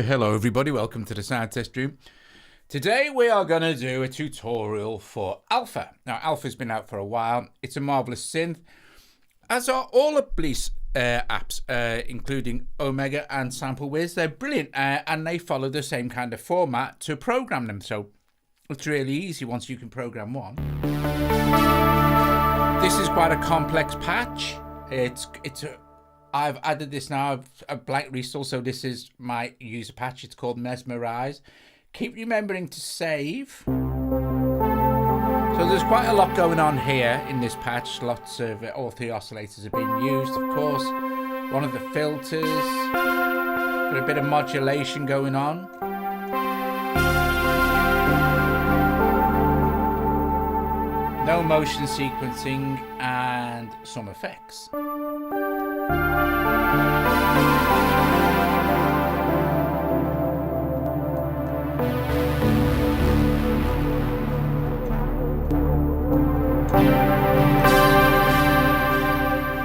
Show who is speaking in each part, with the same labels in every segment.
Speaker 1: Hello everybody, welcome to the Sound Test Room. Today we are going to do a tutorial for Alpha. Now Alpha's been out for a while. It's a marvelous synth, as are all of BLEASS apps, including Omega and SampleWiz. They're brilliant and they follow the same kind of format to program them, so it's really easy once you can program one. This is quite a complex patch. I've added this now, a blank restore, so this is my user patch. It's called Mesmerize. Keep remembering to save. So there's quite a lot going on here in this patch. Lots of all three oscillators have been used, of course. One of the filters. Got a bit of modulation going on. No motion sequencing and some effects.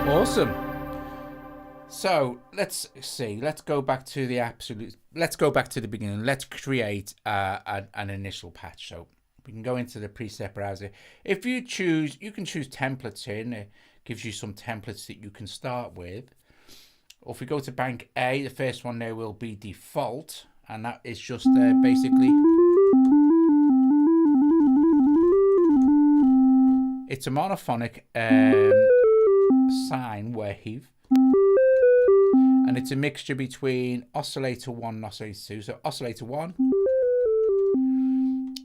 Speaker 1: Awesome. So let's see. Let's go back to the beginning. Let's create an initial patch. So we can go into the preset browser. If you choose, you can choose templates here, and it gives you some templates that you can start with. Or if we go to bank A, the first one there will be default, and that is just basically, it's a monophonic sine wave, and it's a mixture between oscillator 1 and oscillator 2. So oscillator 1,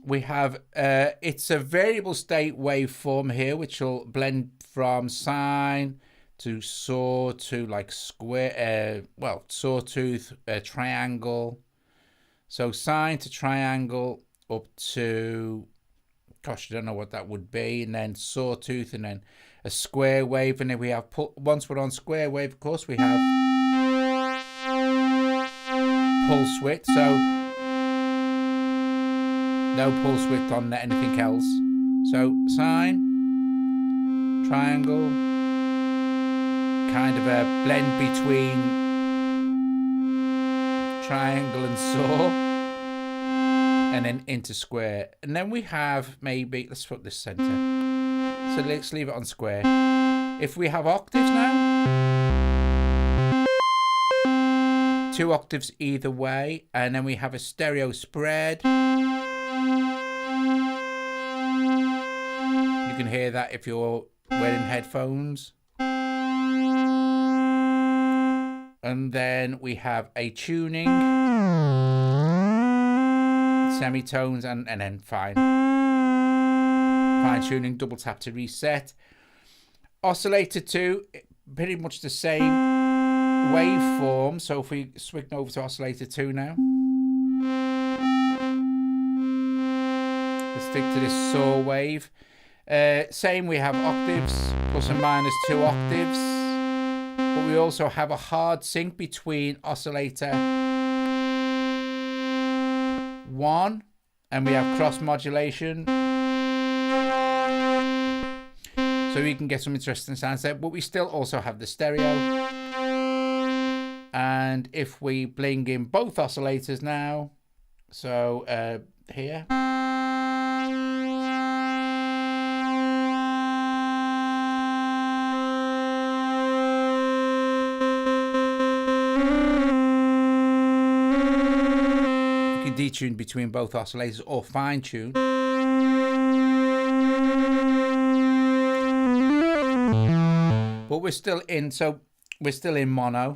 Speaker 1: we have it's a variable state waveform here, which will blend from sine to saw to like square, sawtooth, triangle. So sine to triangle up to, gosh, I don't know what that would be, and then sawtooth, and then a square wave, and then we have, once we're on square wave, of course, we have pulse width. So no pulse width on anything else. So sine, triangle, kind of a blend between triangle and saw, and then into square. And then we have maybe, let's put this center. So let's leave it on square. If we have octaves now, 2 octaves either way, and then we have a stereo spread. You can hear that if you're wearing headphones. And then we have a tuning, semitones, and then fine tuning, double tap to reset. Oscillator 2, pretty much the same waveform. So if we switch over to oscillator 2 now, let's stick to this saw wave. Same, we have octaves, plus and minus 2 octaves. But we also have a hard sync between oscillator 1, and we have cross modulation. So you can get some interesting sounds there, but we still also have the stereo. And if we bring in both oscillators now, so here. Detune between both oscillators or fine tune. But we're still in, so we're still in mono.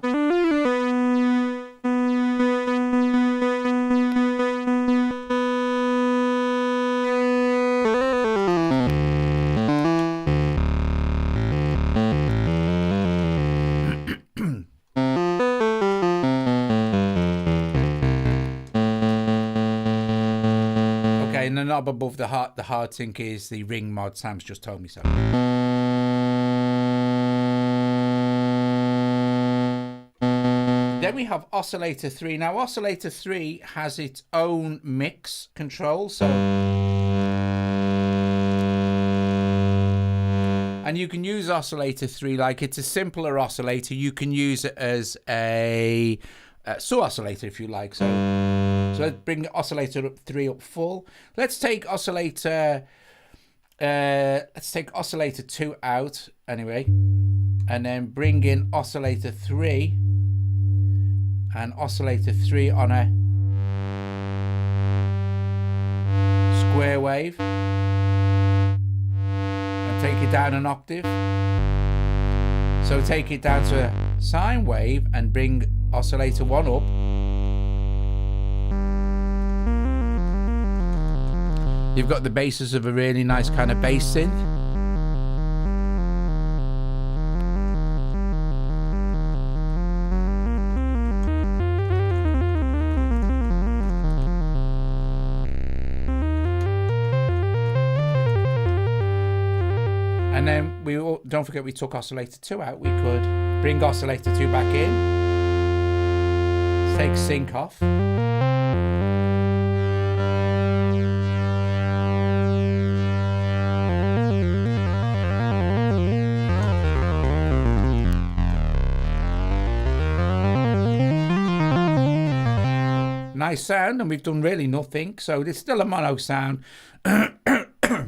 Speaker 1: And the knob above the hard sync is the ring mod. Sam's just told me so. Then we have oscillator 3. Now oscillator 3 has its own mix control, so, and you can use oscillator 3 like it's a simpler oscillator. You can use it as a saw oscillator if you like. So let's bring oscillator 3 up full. Let's take oscillator 2 out anyway, and then bring in oscillator 3 and oscillator 3 on a square wave, and take it down an octave. So take it down to a sine wave and bring oscillator 1 up. You've got the basis of a really nice kind of bass synth. And then don't forget we took oscillator 2 out. We could bring oscillator 2 back in. Let's take sync off. Nice sound, and we've done really nothing, so it's still a mono sound.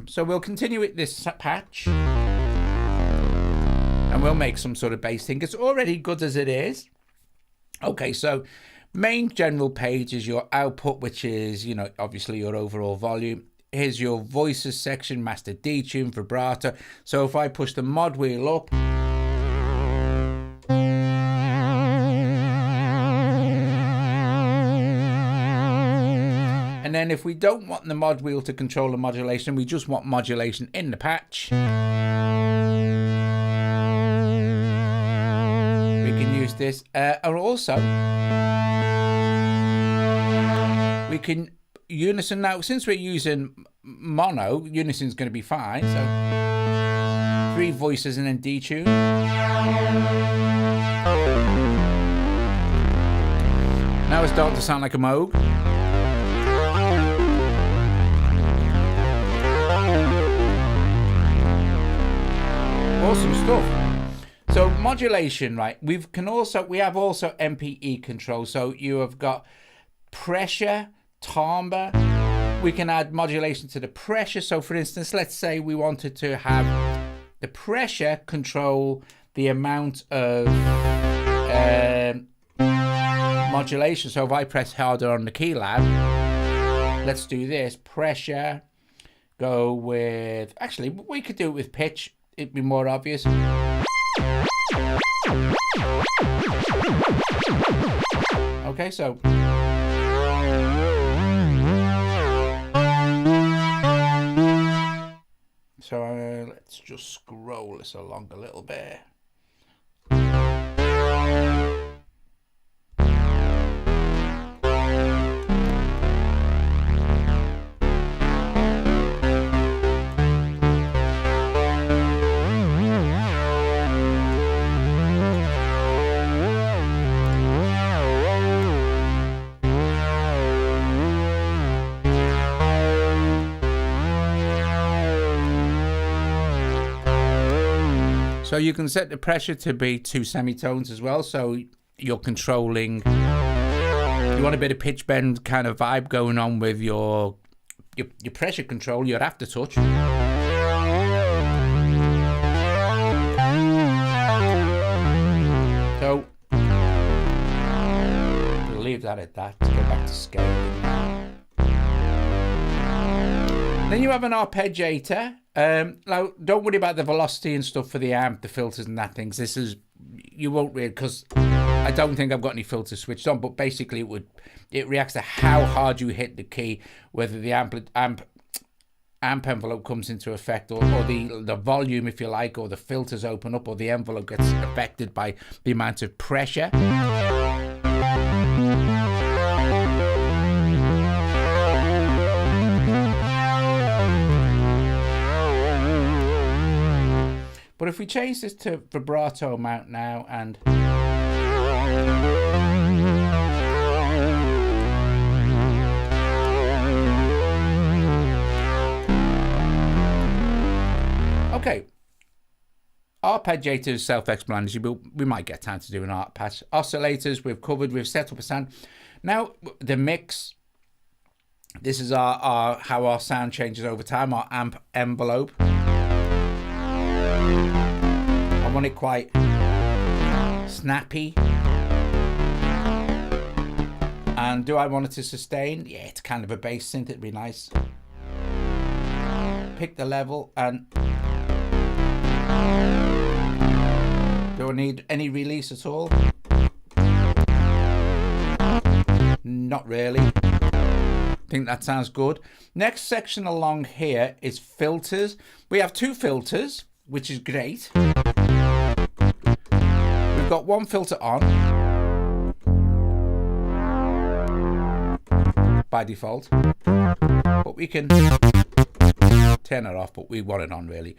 Speaker 1: So we'll continue with this patch and we'll make some sort of bass thing. It's already good as it is. Okay, so main general page is your output, which is, you know, obviously your overall volume. Here's your voices section, master, detune, vibrato. So if I push the mod wheel up, and then if we don't want the mod wheel to control the modulation, we just want modulation in the patch, we can use this. And also, we can unison. Now, since we're using mono, unison's going to be fine. So 3 voices and then detune. Now it's starting to sound like a Moog. Awesome stuff. So modulation, right? We have also MPE control. So you have got pressure, timbre. We can add modulation to the pressure. So for instance, let's say we wanted to have the pressure control the amount of modulation. So if I press harder on the keylab, let's do this. Pressure, go with, actually we could do it with pitch. It'd be more obvious. Okay, so let's just scroll this along a little bit. So you can set the pressure to be 2 semitones as well. So you're controlling, you want a bit of pitch bend kind of vibe going on with your pressure control, your aftertouch. So we'll leave that at that to go back to scaling now. Then you have an arpeggiator. Now, don't worry about the velocity and stuff for the amp, the filters and that things. This is, you won't really, because I don't think I've got any filters switched on, but basically it reacts to how hard you hit the key, whether the amp envelope comes into effect, or the volume, if you like, or the filters open up, or the envelope gets affected by the amount of pressure. But if we change this to vibrato mount now, and okay, Arpeggiator is self-explanatory, but we might get time to do an art patch. Oscillators we've covered. We've set up a sound. Now the mix. This is our how our sound changes over time. Our amp envelope. I want it quite snappy. And do I want it to sustain? Yeah, it's kind of a bass synth. It'd be nice. Pick the level and. Do I need any release at all? Not really. I think that sounds good. Next section along here is filters. We have 2 filters, which is great. We've got one filter on by default, but we can turn it off, but we want it on really.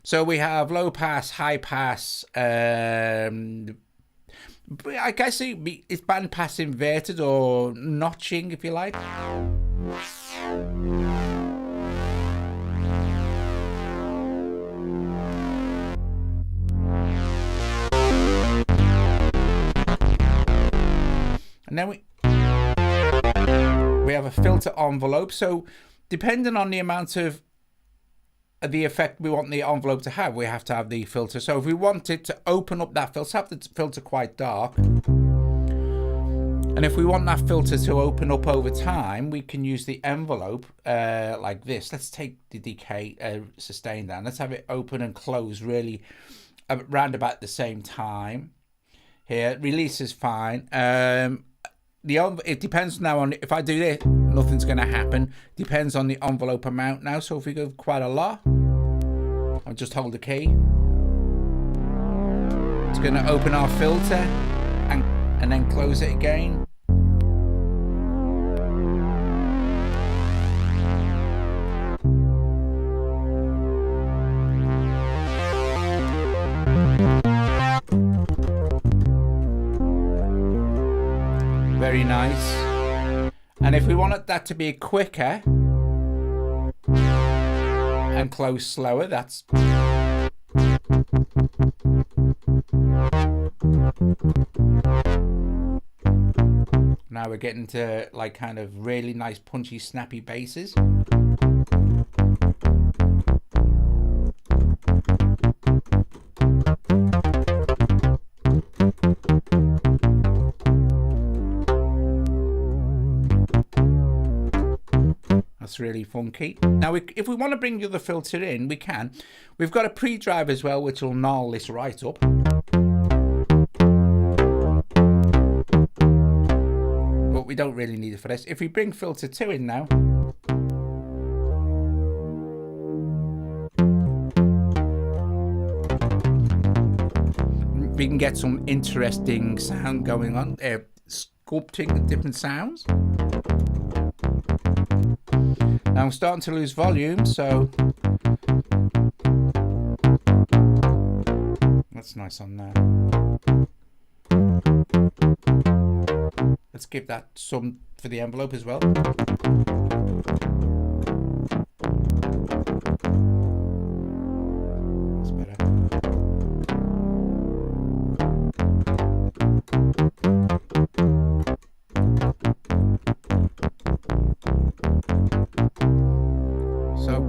Speaker 1: So we have low pass, high pass, I guess it's band pass inverted or notching if you like. And then we have a filter envelope. So depending on the amount of the effect we want the envelope to have, we have to have the filter. So if we want it to open up that filter, have the filter quite dark. And if we want that filter to open up over time, we can use the envelope like this. Let's take the decay sustain down. Let's have it open and close really around about the same time. Here, release is fine. It depends now on, if I do this, nothing's going to happen. Depends on the envelope amount now. So if we go quite a lot, I'll just hold the key. It's going to open our filter and then close it again. Very nice. And if we want that to be quicker and close slower, that's now we're getting to like kind of really nice punchy snappy basses. That's really funky. Now, if we want to bring the other filter in, we can. We've got a pre-drive as well, which will gnarl this right up. But we don't really need it for this. If we bring filter 2 in now, we can get some interesting sound going on, sculpting the different sounds. Now I'm starting to lose volume, so that's nice on there. Let's give that some for the envelope as well. That's better. So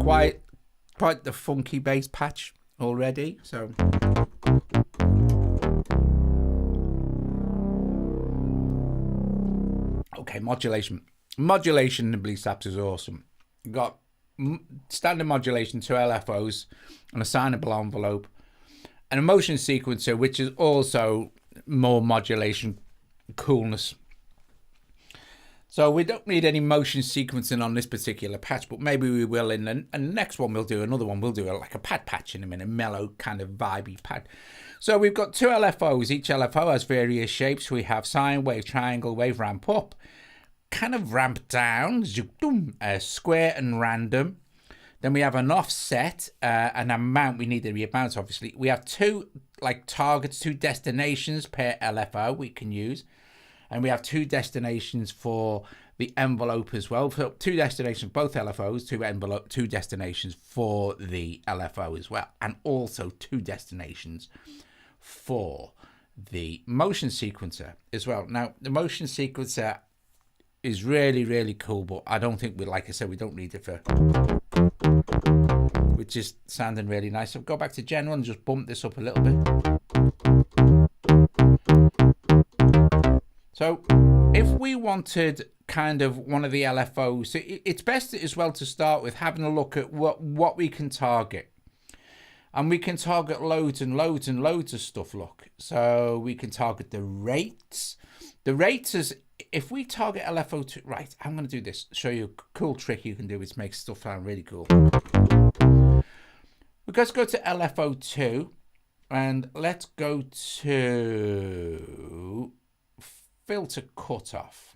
Speaker 1: quite the funky bass patch already. So okay, modulation in the BLEASS apps is awesome. You've got standard modulation, 2 LFOs, an assignable envelope, and a motion sequencer, which is also more modulation coolness. So we don't need any motion sequencing on this particular patch, but maybe we will in the next one. We'll do another one. We'll do like a pad patch in a minute, mellow kind of vibey pad. So we've got 2 LFOs. Each LFO has various shapes. We have sine wave, triangle wave, ramp up, kind of ramp down, square and random. Then we have an offset, an amount. We need the amount, obviously. We have 2 like targets, 2 destinations per LFO we can use. And we have 2 destinations for the envelope as well. So 2 destinations, both LFOs, 2 envelope, 2 destinations for the LFO as well, and also 2 destinations for the motion sequencer as well. Now, the motion sequencer is really, really cool, but I don't think like I said, we don't need it for, which is sounding really nice. So go back to general and just bump this up a little bit. So if we wanted kind of one of the LFOs, it's best as well to start with having a look at what we can target. And we can target loads and loads and loads of stuff, look. So we can target the rates. The rates is, if we target LFO2, right, I'm going to do this, show you a cool trick you can do which makes stuff sound really cool. Let's go to LFO2 and let's go to filter cutoff.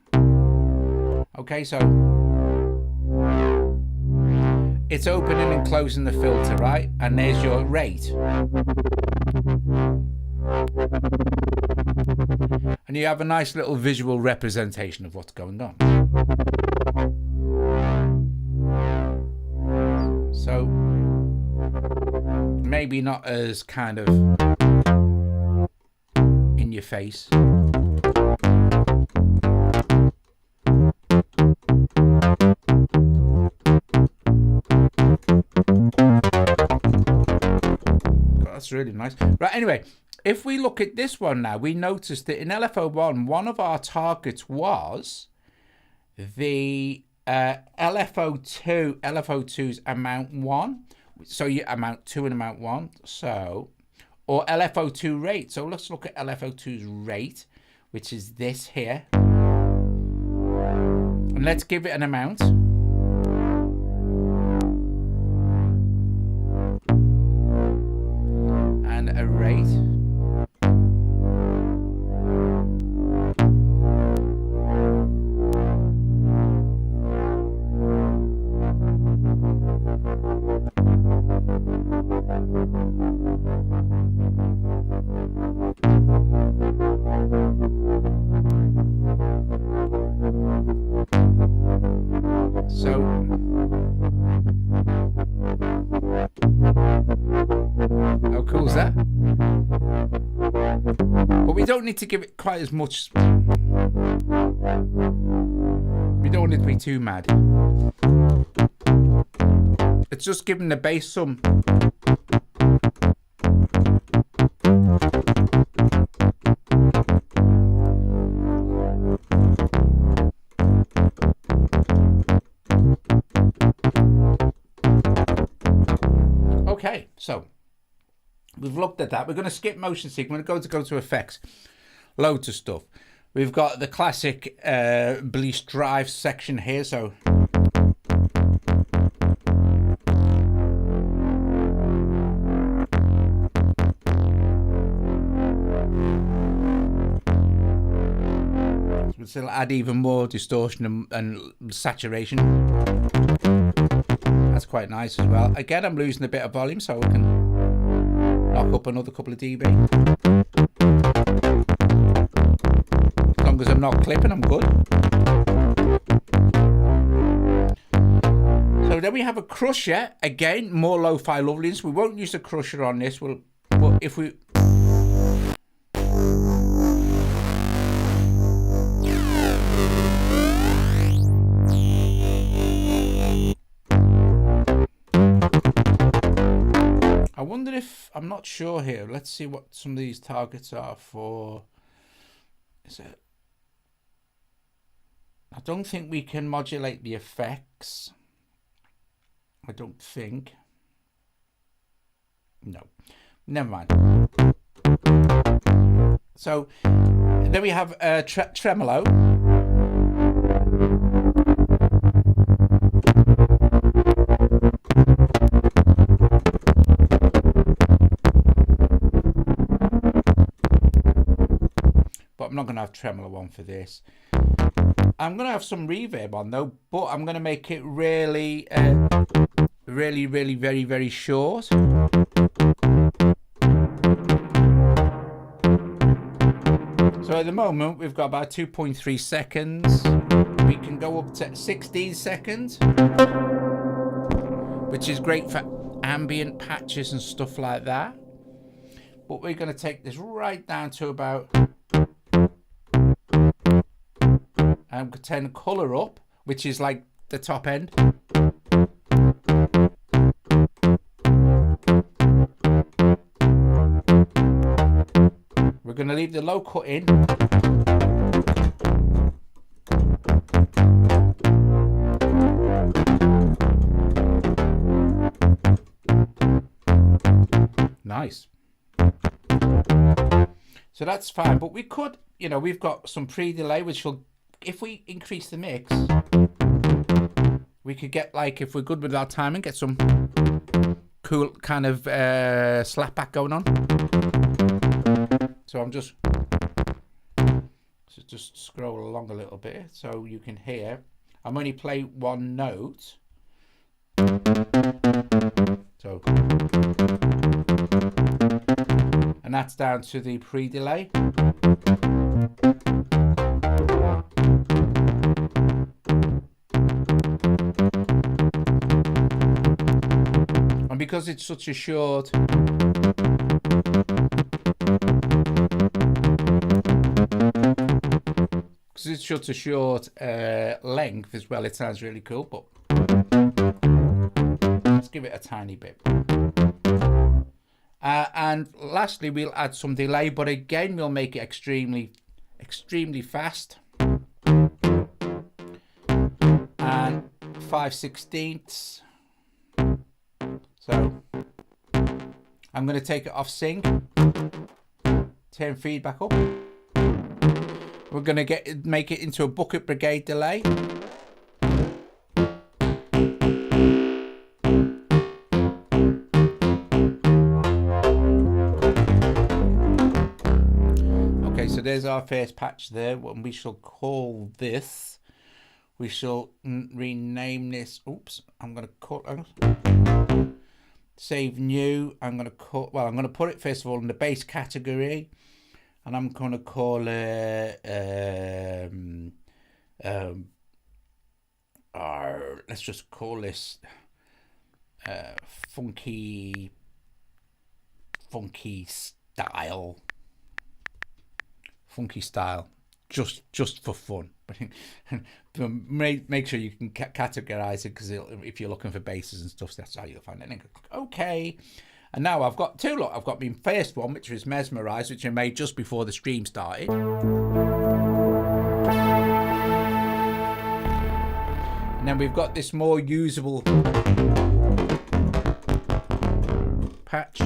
Speaker 1: Okay, so it's opening and closing the filter, right? And there's your rate. And you have a nice little visual representation of what's going on. So maybe not as kind of in your face. That's really nice. Right, anyway, if we look at this one now, we noticed that in LFO1, one of our targets was the LFO2's amount 1. So you amount 2 and amount 1. So, or LFO2 rate. So let's look at LFO2's rate, which is this here. And let's give it an amount. And a rate. So how cool is that? But we don't need to give it quite as much. We don't want it to be too mad. It's just giving the bass some. Okay, so we've looked at that. We're going to skip motion sequence. We're going to go to effects. Loads of stuff. We've got the classic BLEASS drive section here. So we'll still add even more distortion and saturation. That's quite nice as well. Again, I'm losing a bit of volume, so I can knock up another couple of dB. As long as I'm not clipping, I'm good. So then we have a crusher. Again, more lo-fi loveliness. We won't use the crusher on this. But if we... I wonder if, I'm not sure here. Let's see what some of these targets are for. Is it? I don't think we can modulate the effects. I don't think. No, never mind. So then we have tremolo. I'm not going to have tremolo on for this. I'm going to have some reverb on though, but I'm going to make it really, really, very, very short. So at the moment, we've got about 2.3 seconds we can go up to 16 seconds, which is great for ambient patches and stuff like that. But we're going to take this right down to about, and turn the color up, which is like the top end. We're going to leave the low cut in. Nice. So that's fine, but we could, you know, we've got some pre-delay, which will, if we increase the mix, we could get, like, if we're good with our timing, get some cool kind of slapback going on. So I'm just scroll along a little bit so you can hear. I'm only play one note. So, and that's down to the pre-delay. And because it's such a short, length as well, it sounds really cool, but let's give it a tiny bit. And lastly, we'll add some delay, but again, we'll make it extremely fast. And 5/16. So I'm going to take it off sync, turn feedback up. We're going to make it into a bucket brigade delay. Okay, so there's our first patch there. And we shall call this. We shall rename this. Oops, I'm going to call. Save new. I'm going to call. Well, I'm going to put it first of all in the bass category. And I'm going to call it, let's just call this funky style, just for fun. Make sure you can categorize it, because if you're looking for basses and stuff, that's how you'll find it. Okay. And now I've got two. Look, I've got my first one, which was Mesmerized, which I made just before the stream started. And then we've got this more usable patch.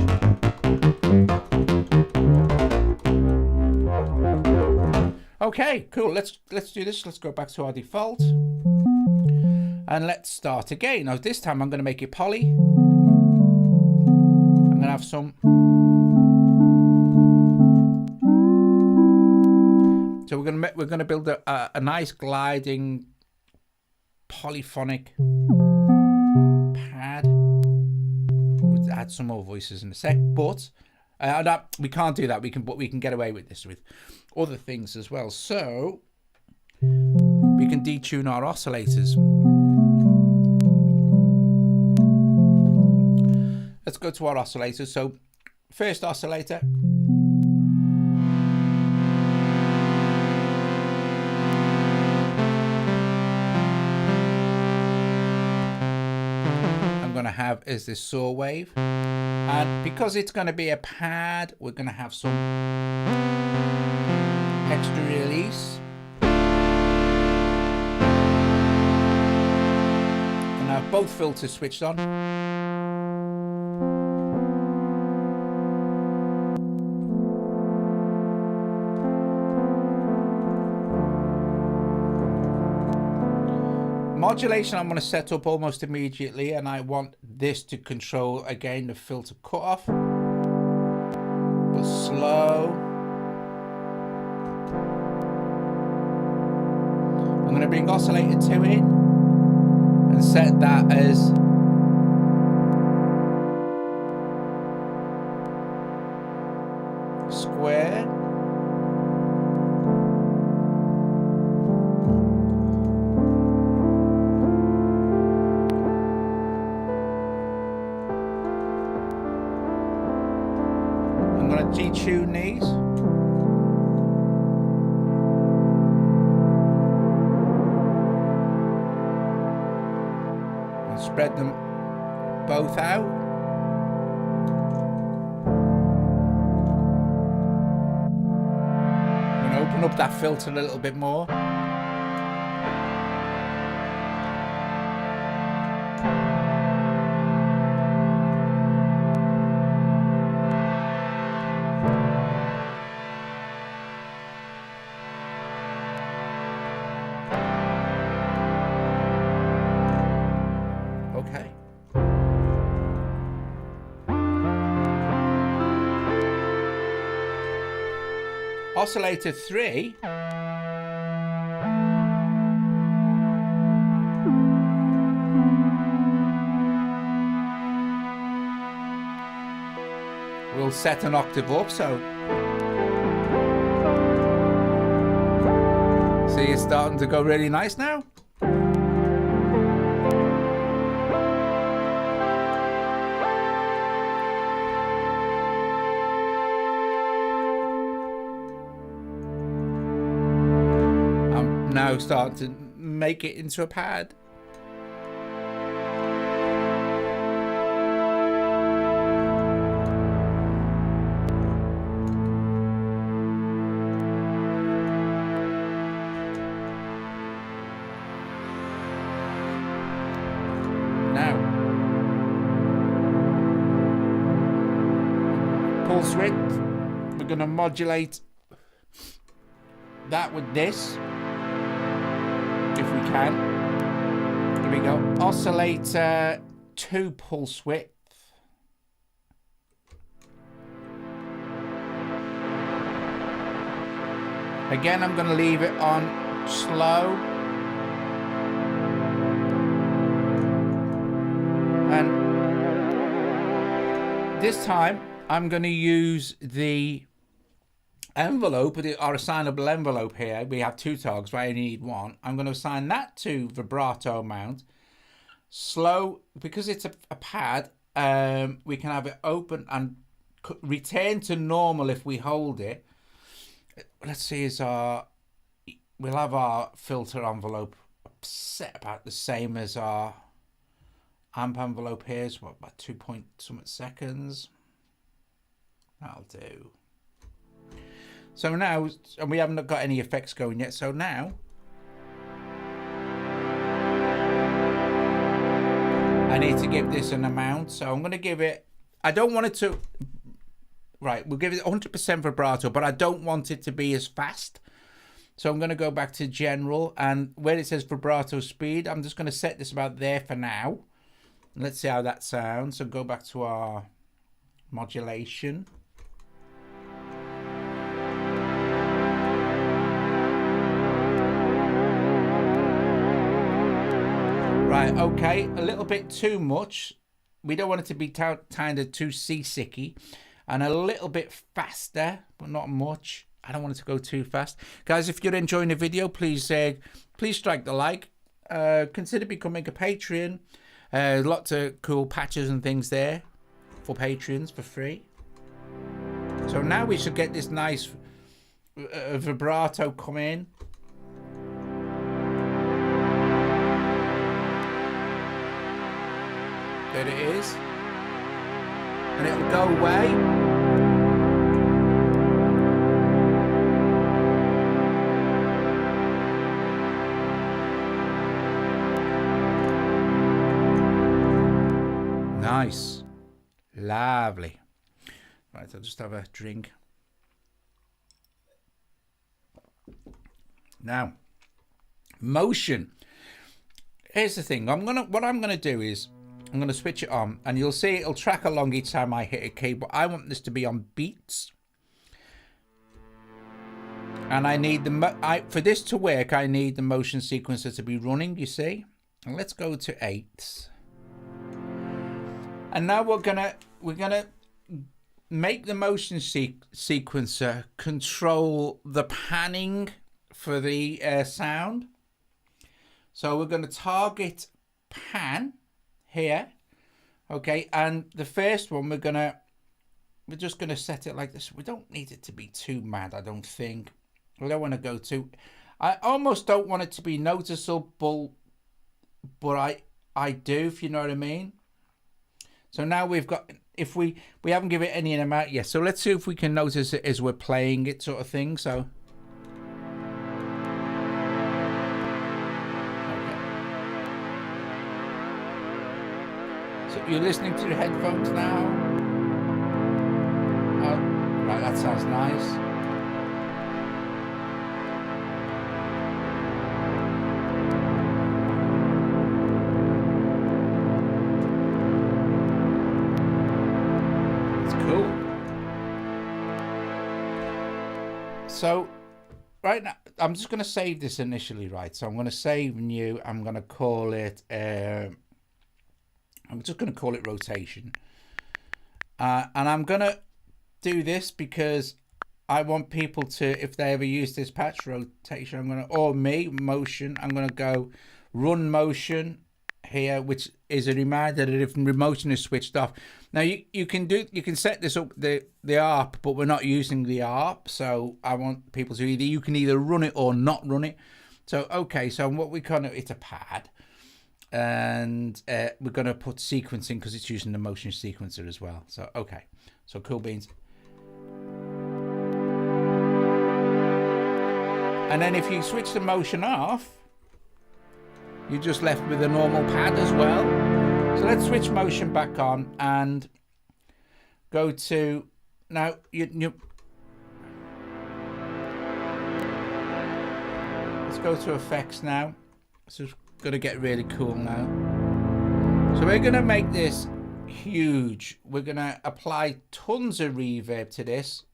Speaker 1: Okay, cool. Let's do this. Let's go back to our default. And let's start again. Now this time I'm going to make it poly. I'm gonna have some. So we're gonna build a nice gliding polyphonic pad. We'll add some more voices in a sec, but we can't do that. We can get away with this with other things as well. So we can detune our oscillators. Let's go to our oscillator. So first oscillator. I'm going to have is this saw wave. And because it's going to be a pad, we're going to have some extra release. And I have both filters switched on. Modulation I'm going to set up almost immediately, and I want this to control again the filter cutoff, but slow. I'm going to bring oscillator 2 in and set that as square. detune these. And spread them both out. And open up that filter a little bit more. Okay. Oscillator 3. We'll set an octave up, so see it's starting to go really nice now. Now starting to make it into a pad. Now, pulse width, we're going to modulate that with this. If we can. Here we go. Oscillator 2 pulse width. Again, I'm going to leave it on slow. And this time, I'm going to use the envelope, or assignable envelope here. We have 2 togs, but I only need 1. I'm going to assign that to vibrato mount. Slow, because it's a pad, we can have it open and return to normal if we hold it. Let's see, we'll have our filter envelope set about the same as our amp envelope here. So what, about 2 point something seconds. That'll do. So now, and we haven't got any effects going yet, so now I need to give this an amount. So I'm going to give it, I don't want it to, right, we'll give it 100% vibrato, but I don't want it to be as fast. So I'm going to go back to general, and where it says vibrato speed, I'm just going to set this about there for now. Let's see how that sounds. So go back to our modulation. Right, okay, a little bit too much. We don't want it to be kind of too seasicky. And a little bit faster, but not much. I don't want it to go too fast. Guys, if you're enjoying the video, please strike the like. Consider becoming a Patreon. Lots of cool patches and things there for Patreons for free. So now we should get this nice vibrato come in. There it is. And it'll go away. Nice. Lovely. Right, I'll just have a drink. Now, motion. Here's the thing. What I'm gonna do is I'm gonna switch it on, and you'll see it'll track along each time I hit a key. But I want this to be on beats, and I need for this to work. I need the motion sequencer to be running. You see, and let's go to 8. And now we're gonna make the motion sequencer control the panning for the sound. So we're going to target pan here, okay, and the first one we're going to we're just going to set it like this. We don't need it to be too mad, I don't think. We don't want to go too... I almost don't want it to be noticeable, but I do, if you know what I mean. So now we've got... If we haven't given it any amount yet. So let's see if we can notice it as we're playing it, sort of thing. So... You're listening to the headphones now. Oh, right, that sounds nice. It's cool. So, right now, I'm just going to save this initially, right? So I'm going to save new. I'm going to call it... I'm just going to call it rotation. And I'm going to do this because I want people to, if they ever use this patch, rotation, I'm going to, or me, motion, I'm going to go run motion here, which is a reminder that if motion is switched off. Now you can set this up, the ARP, but we're not using the ARP. So I want people to you can either run it or not run it. So, okay, so what we kind of, it's a pad. And we're going to put sequencing because it's using the motion sequencer as well. So, okay. So, cool beans. And then if you switch the motion off, you're just left with a normal pad as well. So, let's switch motion back on and go to... Now, let's go to effects now. So, gonna get really cool now. So we're gonna make this huge. We're gonna apply tons of reverb to this.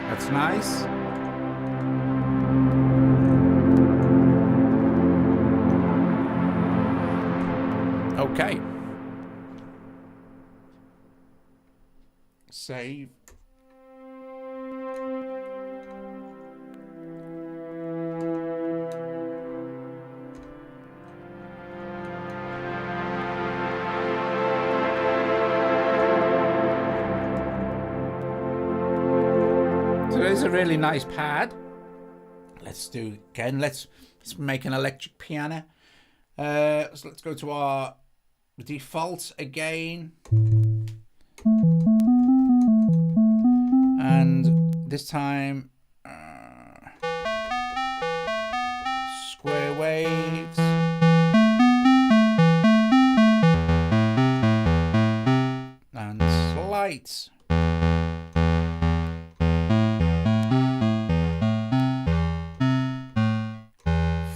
Speaker 1: That's nice. Okay. Save. A really nice pad. Let's do again. Let's make an electric piano. So let's go to our default again, and this time square waves. And slides.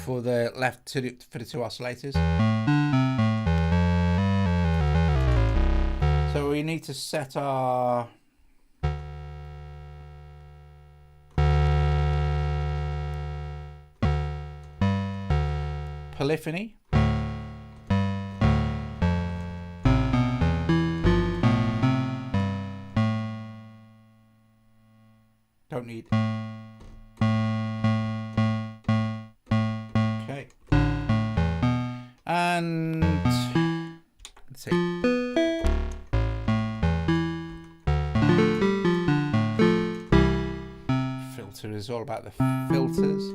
Speaker 1: For the left for the two oscillators. So we need to set our polyphony. Don't need. And let's see. Filter is all about the filters.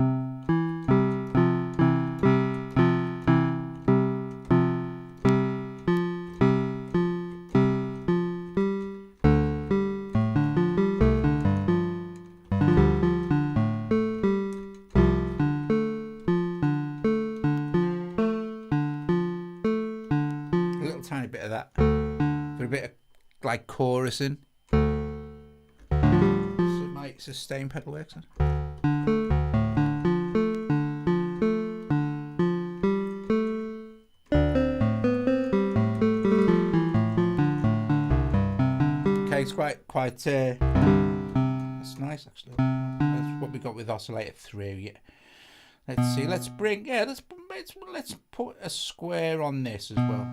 Speaker 1: Like chorusing. So my sustain pedal works. It's quite. That's nice actually. That's what we got with oscillator 3. Yeah. Let's see. Let's bring. Yeah. Let's put a square on this as well.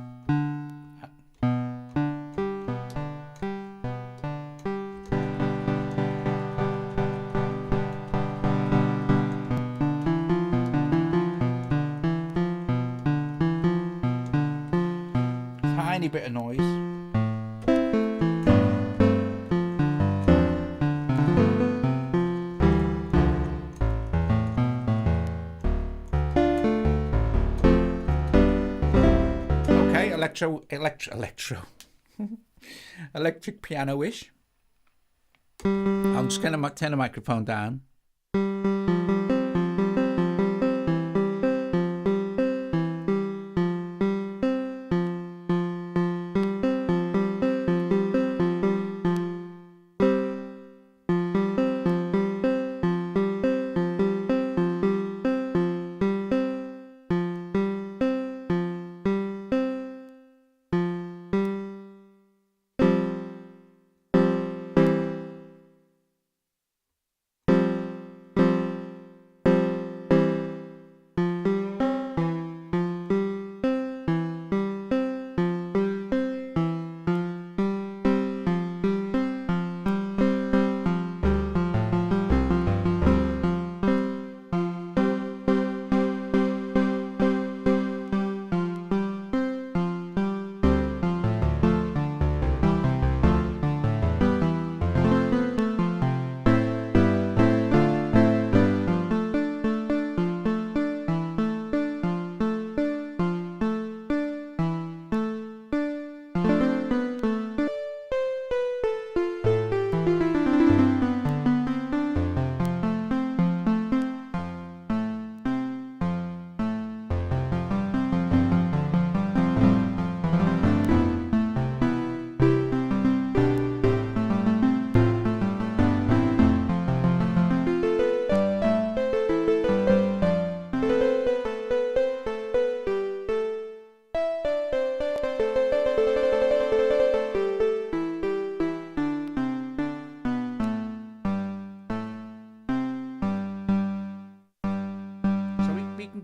Speaker 1: Tiny bit of noise. Okay, electric piano-ish. I'm just gonna turn the microphone down.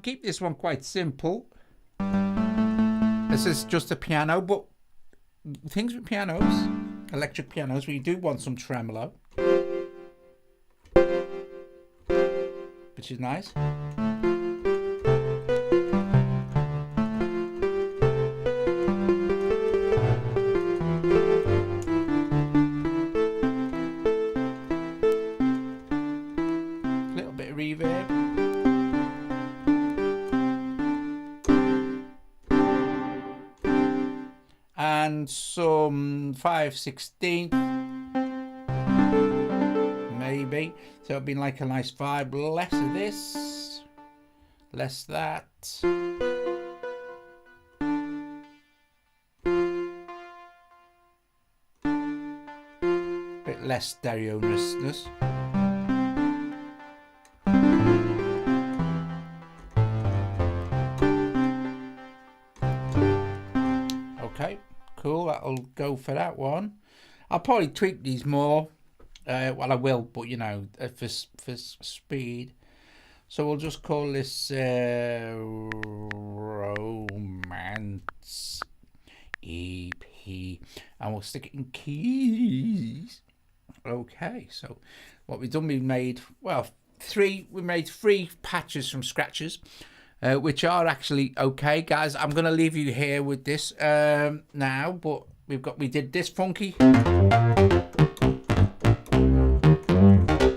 Speaker 1: Keep this one quite simple. This is just a piano, but things with pianos, electric pianos, we do want some tremolo, which is nice. A little bit of reverb. And some 5/16 maybe, so it'd be like a nice vibe. Less of this, less that. Bit less stereo-ness. Okay. Cool, that'll go for that one. I'll probably tweak these more. Well, I will, but you know, for speed. So we'll just call this Romance EP, and we'll stick it in keys. Okay, so what we've done, we made three patches from scratches. Which are actually okay, guys. I'm gonna leave you here with this now, but we did this funky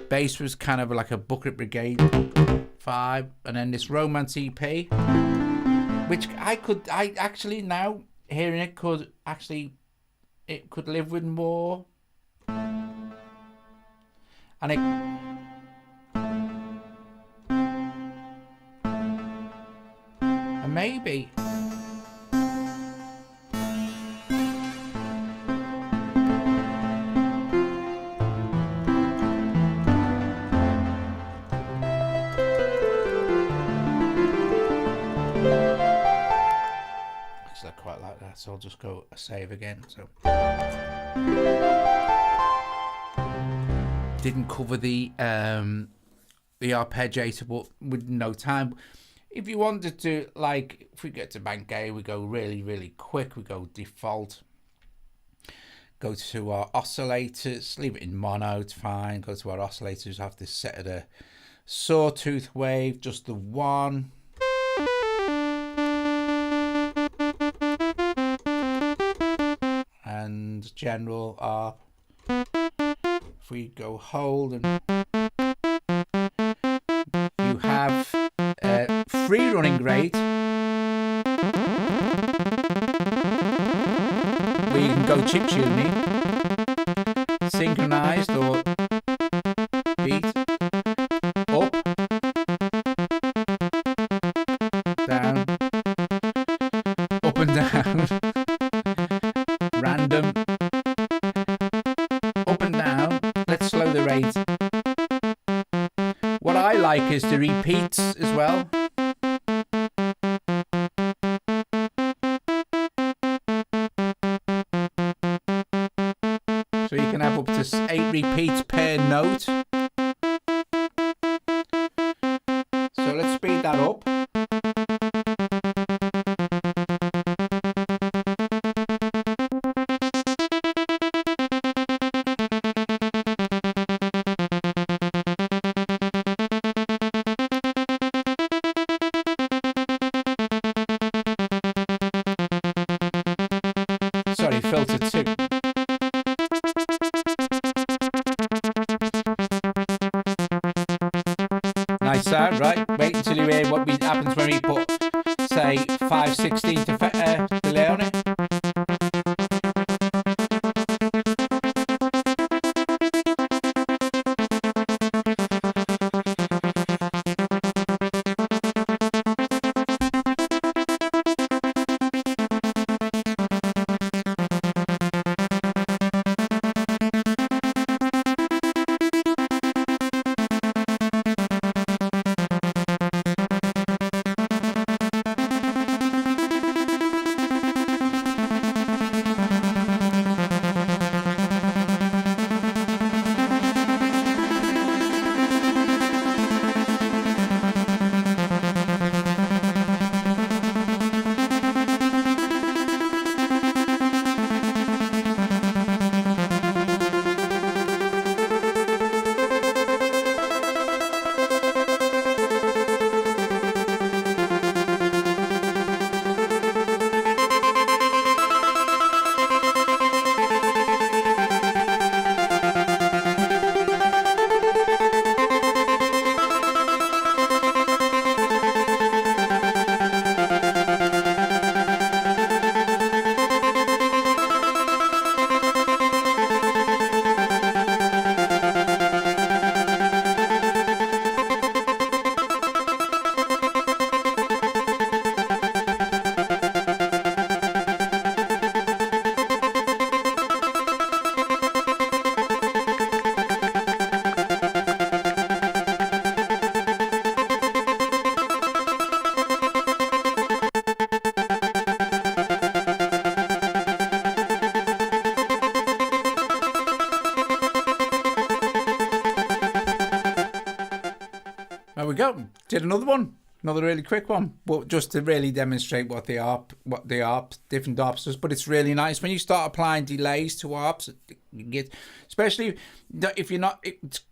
Speaker 1: bass, was kind of like a Bucket Brigade 5, and then this Romance EP, which I actually now hearing it could live with more, and it. Maybe. Actually, I quite like that, so I'll just go a save again. So. didn't cover the arpeggiator, but with no time. If you wanted to, like, if we get to bank A, we go really, really quick. We go default. Go to our oscillators. Leave it in mono. It's fine. Go to our oscillators. Have this set at a sawtooth wave, just the one. And general arp. If we go hold, and you have free running rate, where you can go chip tuning, synchronized or beat, up, down, up and down, random, up and down. Let's slow the rate. What I like is the repeats as well. So you can have up to 8 repeats per note. So let's speed that up. Sorry, filter 2. Nice sound, right? Wait until you hear what happens when we put, say, 5/16 delay on it. There we go. Did another one. Another really quick one, but just to really demonstrate what the different ARPs does. But it's really nice when you start applying delays to ARPs. You get, especially if you're not,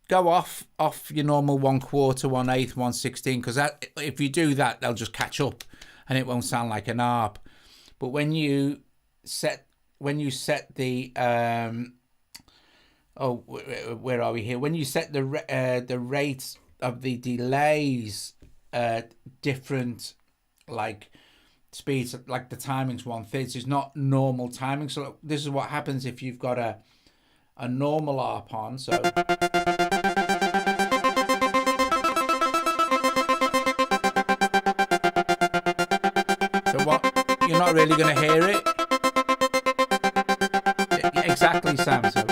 Speaker 1: go off your normal 1/4, 1/8, 1/16, because that, if you do that, they'll just catch up, and it won't sound like an ARP. But when you set the where are we here? When you set the rate of the delays, different like speeds, like the timings 1/3 is not normal timing. So this is what happens if you've got a normal ARP on. So what, you're not really going to hear it exactly, Sam. So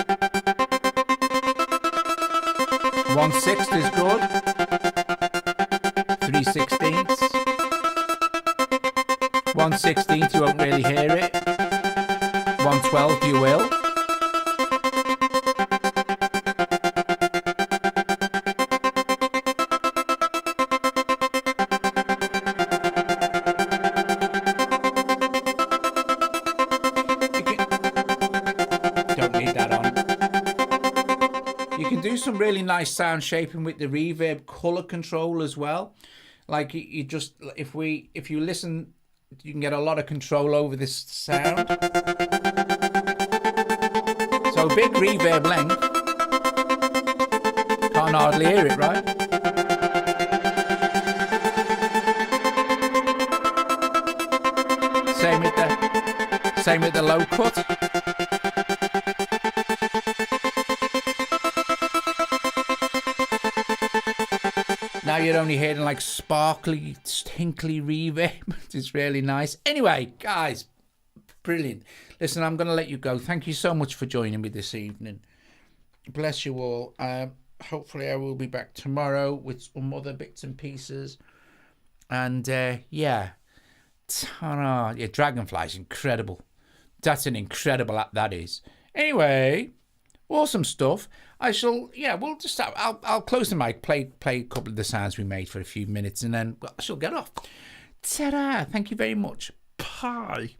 Speaker 1: 1/6 is good. 3/16. 1/16 you won't really hear it. 1/12 you will. do some really nice sound shaping with the reverb color control as well. Like you just, if you listen, you can get a lot of control over this sound. So big reverb length. Can't hardly hear it, right? Same with the low cut. Now you're only hearing like sparkly, tinkly reverb. It's really nice. Anyway, guys, brilliant. Listen, I'm going to let you go. Thank you so much for joining me this evening. Bless you all. Hopefully I will be back tomorrow with some other bits and pieces. And yeah, ta-da. Yeah, Dragonfly's incredible. That's an incredible app, that is. Anyway, awesome stuff. We'll just I'll close the mic, play a couple of the sounds we made for a few minutes, and then I shall get off. Ta-da. Thank you very much. Bye.